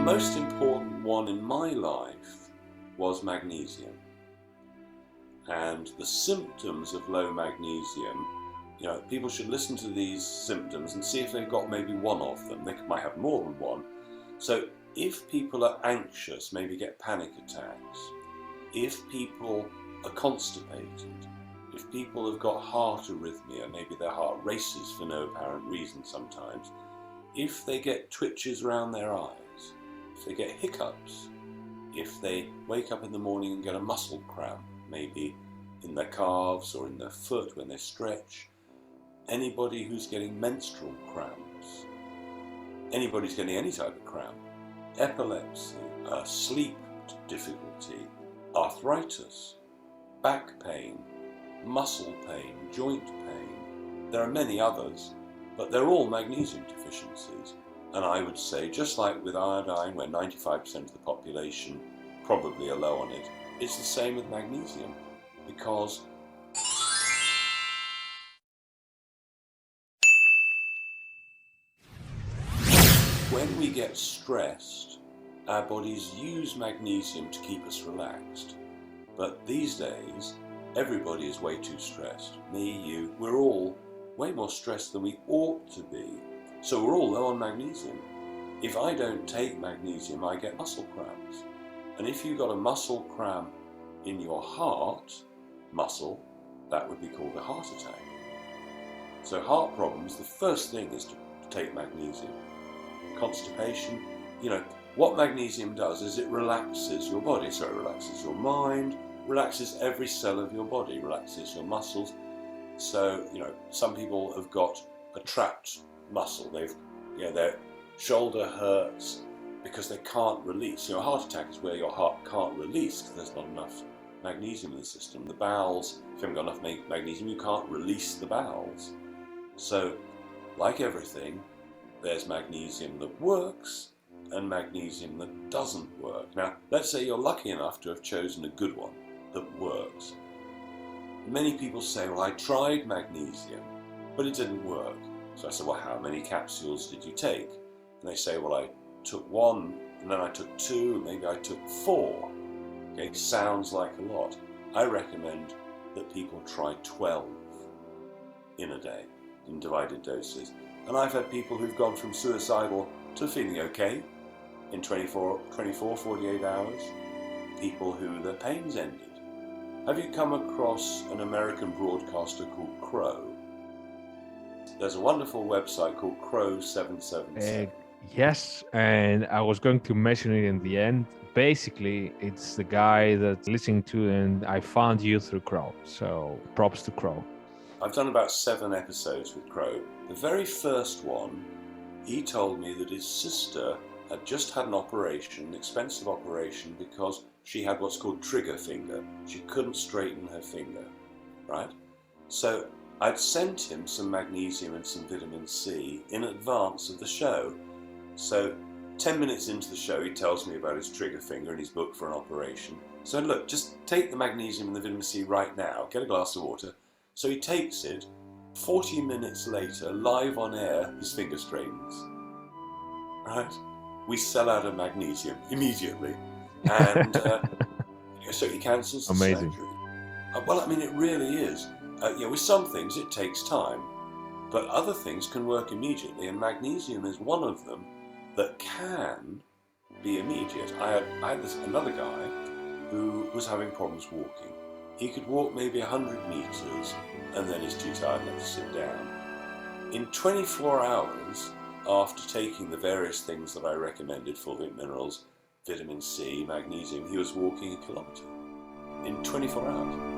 most important one in my life was magnesium. And the symptoms of low magnesium, people should listen to these symptoms and see if they've got maybe one of them. They might have more than one. So if people are anxious, maybe get panic attacks, if people are constipated, if people have got heart arrhythmia, maybe their heart races for no apparent reason sometimes, if they get twitches around their eyes, if they get hiccups, if they wake up in the morning and get a muscle cramp, maybe in their calves or in their foot when they stretch, anybody who's getting menstrual cramps, anybody who's getting any type of cramp, epilepsy, sleep difficulty, arthritis, back pain, muscle pain, joint pain. There are many others, but they're all magnesium deficiencies. And I would say, just like with iodine, where 95% of the population probably are low on it, it's the same with magnesium, because when we get stressed, our bodies use magnesium to keep us relaxed. But these days, everybody is way too stressed. Me, you, we're all way more stressed than we ought to be. So we're all low on magnesium. If I don't take magnesium, I get muscle cramps. And if you've got a muscle cramp in your heart muscle, that would be called a heart attack. So heart problems, the first thing is to take magnesium. Constipation, what magnesium does is it relaxes your body. So it relaxes your mind, relaxes every cell of your body, relaxes your muscles. So, some people have got a trapped muscle. Their shoulder hurts because they can't release. A heart attack is where your heart can't release because there's not enough magnesium in the system. The bowels, if you haven't got enough magnesium, you can't release the bowels. So, like everything, there's magnesium that works and magnesium that doesn't work. Now, let's say you're lucky enough to have chosen a good one that works. Many people say, well, I tried magnesium, but it didn't work. So I said, well, how many capsules did you take? And they say, well, I took one, and then I took two, and maybe I took 4. Okay, sounds like a lot. I recommend that people try 12 in a day, in divided doses. And I've had people who've gone from suicidal to feeling okay in 24, 48 hours. People who their pain's ended. Have you come across an American broadcaster called Crow? There's a wonderful website called Crow 777. Yes, and I was going to mention it in the end. Basically, it's the guy that's listening to, and I found you through Crow. So props to Crow. I've done about 7 episodes with Crow. The very first one, he told me that his sister had just had an operation, an expensive operation, because she had what's called trigger finger. She couldn't straighten her finger, right? So I'd sent him some magnesium and some vitamin C in advance of the show. So 10 minutes into the show, he tells me about his trigger finger and he's booked for an operation. So look, just take the magnesium and the vitamin C right now, get a glass of water. So he takes it, 40 minutes later, live on air, his finger straightens, right? We sell out of magnesium immediately. And so he cancels the Amazing. surgery. Well, I mean, it really is. With some things it takes time, but other things can work immediately, and magnesium is one of them that can be immediate. I had another guy who was having problems walking. He could walk maybe 100 meters, and then he's too tired and had to sit down. In 24 hours, after taking the various things that I recommended, fulvic minerals, vitamin C, magnesium, he was walking 1 kilometer in 24 hours.